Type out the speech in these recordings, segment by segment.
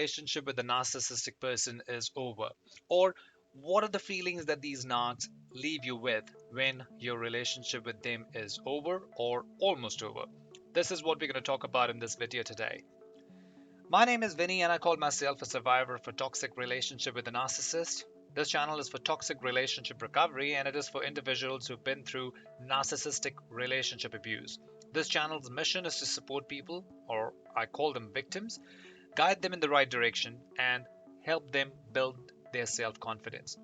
relationship with a narcissistic person is over? Or what are the feelings that these narcs leave you with when your relationship with them is over or almost over? This is what we're going to talk about in this video today. My name is Vinny and I call myself a survivor of a toxic relationship with a narcissist. This channel is for toxic relationship recovery and it is for individuals who've been through narcissistic relationship abuse. This channel's mission is to support people, or I call them victims, guide them in the right direction, and help them build their self confidence.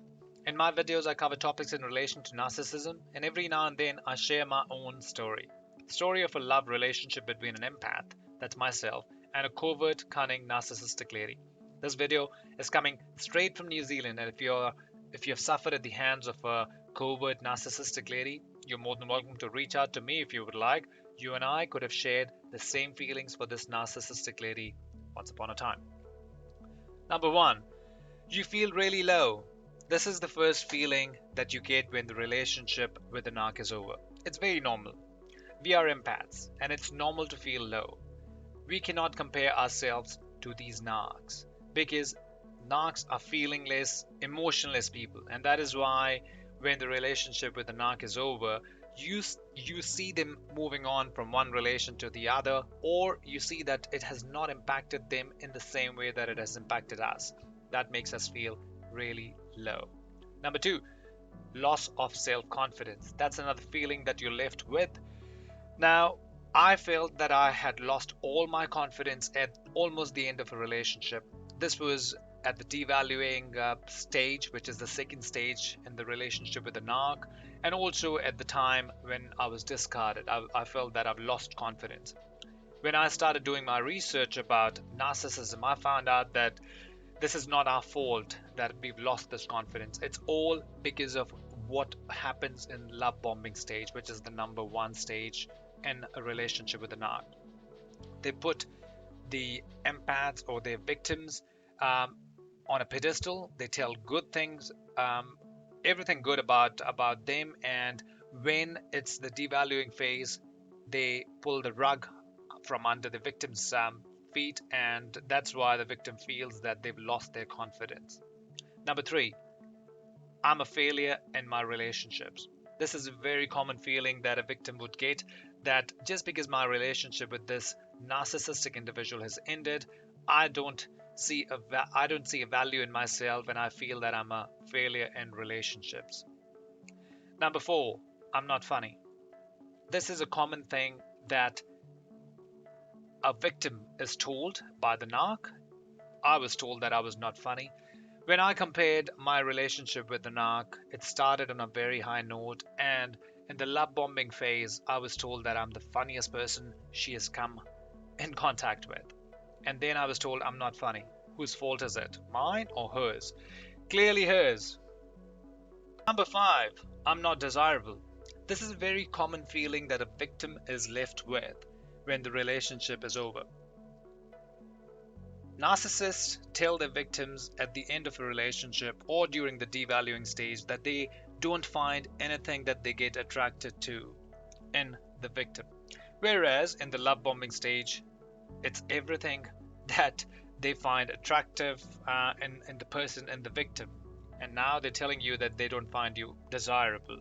In my videos, I cover topics in relation to narcissism, and every now and then I share my own story. Story of a love relationship between an empath, that's myself, and a covert, cunning, narcissistic lady. This video is coming straight from New Zealand, and if you have suffered at the hands of a covert, narcissistic lady, you're more than welcome to reach out to me if you would like. You and I could have shared the same feelings for this narcissistic lady once upon a time. Number one, you feel really low. This is the first feeling that you get when the relationship with the narc is over. It's very normal. We are empaths, and it's normal to feel low. We cannot compare ourselves to these narcs because narcs are feelingless, emotionless people, and that is why when the relationship with the narc is over, you see them moving on from one relation to the other, or you see that it has not impacted them in the same way that it has impacted us. That makes us feel really low. Number two, loss of self confidence. That's another feeling that you're left with. Now, I felt that I had lost all my confidence at almost the end of a relationship. This was at the devaluing stage, which is the second stage in the relationship with the narc, and also at the time when I was discarded. I felt that I've lost confidence. When I started doing my research about narcissism, I found out that this is not our fault that we've lost this confidence. It's all because of what happens in love bombing stage, which is the number one stage in a relationship with a narc. They put the empaths or their victims on a pedestal. They tell good things, everything good about them, and when it's the devaluing phase, they pull the rug from under the victim's feet, and that's why the victim feels that they've lost their confidence. Number three, I'm a failure in my relationships. This is a very common feeling that a victim would get, that just because my relationship with this narcissistic individual has ended, I don't I don't see a value in myself, and I feel that I'm a failure in relationships. Number four, I'm not funny. This is a common thing that a victim is told by the narc. I was told that I was not funny. When I compared my relationship with the narc, it started on a very high note, and in the love bombing phase, I was told that I'm the funniest person she has come in contact with. And then I was told I'm not funny. Whose fault is it? Mine or hers? Clearly hers. Number five, I'm not desirable. This is a very common feeling that a victim is left with when the relationship is over. Narcissists tell their victims at the end of a relationship or during the devaluing stage that they don't find anything that they get attracted to in the victim. Whereas in the love bombing stage, it's everything that they find attractive in the person and the victim. And now they're telling you that they don't find you desirable.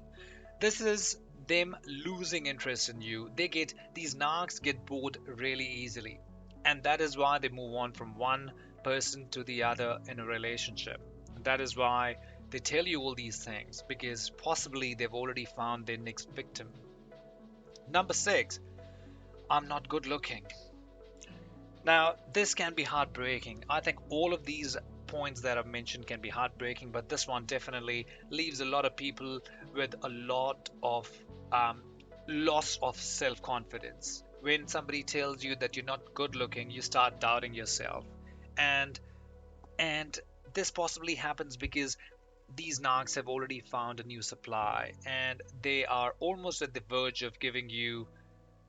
This is them losing interest in you. These narcs get bored really easily. And that is why they move on from one person to the other in a relationship. And that is why they tell you all these things, because possibly they've already found their next victim. Number six, I'm not good looking. Now, this can be heartbreaking. I think all of these points that I've mentioned can be heartbreaking, but this one definitely leaves a lot of people with a lot of um, loss of self confidence. When somebody tells you that you're not good looking, you start doubting yourself. And and this possibly happens because these narcs have already found a new supply and they are almost at the verge of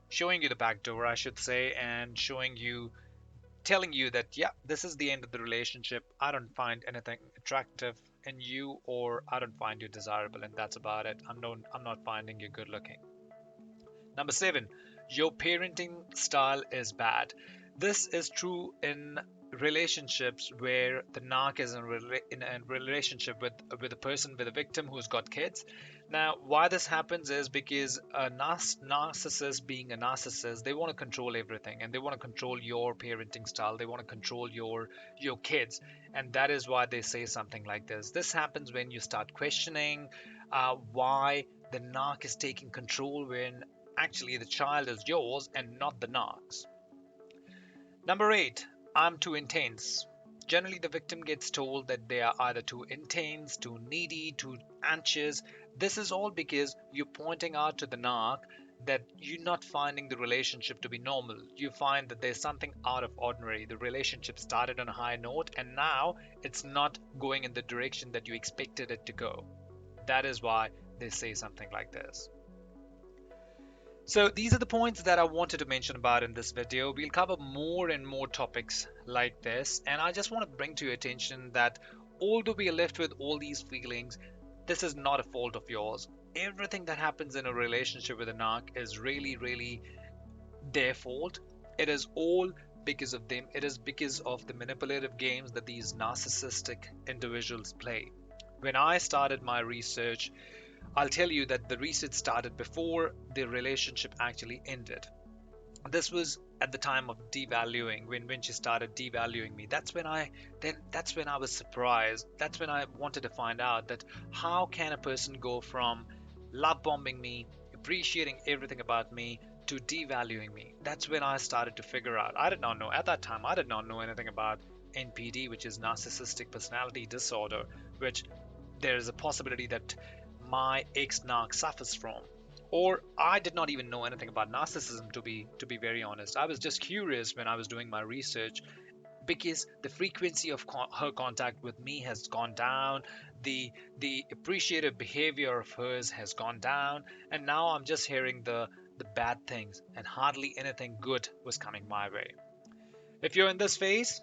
showing you the back door, I should say, and telling you that, yeah, this is the end of the relationship. I don't find anything attractive in you, or I don't find you desirable, and that's about it. I'm not finding you good looking. Number seven, your parenting style is bad. This is true in relationships where the narc is in a relationship with a person, with a victim who's got kids. Now, why this happens is because a narcissist, being a narcissist, they want to control everything, and they want to control your parenting style. They want to control your kids, and that is why they say something like this. This happens when you start questioning why the narc is taking control when actually the child is yours and not the narc's. Number eight, I'm too intense. Generally, the victim gets told that they are either too intense, too needy, too anxious. This is all because you're pointing out to the narc that you're not finding the relationship to be normal. You find that there's something out of ordinary. The relationship started on a high note and now it's not going in the direction that you expected it to go. That is why they say something like this. So these are the points that I wanted to mention about in this video. We'll cover more and more topics like this, and I just want to bring to your attention that although we are left with all these feelings, this is not a fault of yours. Everything that happens in a relationship with a narc is really, really their fault. It is all because of them. It is because of the manipulative games that these narcissistic individuals play. When I started my research, I'll tell you that the research started before the relationship actually ended. This was at the time of devaluing, when she started devaluing me. That's when I was surprised. That's when I wanted to find out that how can a person go from love bombing me, appreciating everything about me, to devaluing me. That's when I started to figure out. I did not know at that time. I did not know anything about NPD, which is narcissistic personality disorder, which there is a possibility that my ex narc suffers from. Or I did not even know anything about narcissism, to be very honest. I was just curious when I was doing my research because the frequency of her contact with me has gone down, the appreciative behavior of hers has gone down, and now I'm just hearing the bad things, and hardly anything good was coming my way. If you're in this phase,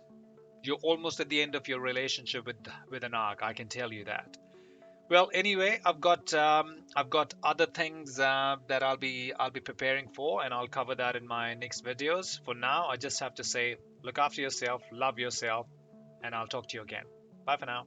you're almost at the end of your relationship with an arc. I can tell you that. Well, anyway, I've got other things that I'll be preparing for, and I'll cover that in my next videos. For now, I just have to say, look after yourself, love yourself, and I'll talk to you again. Bye for now.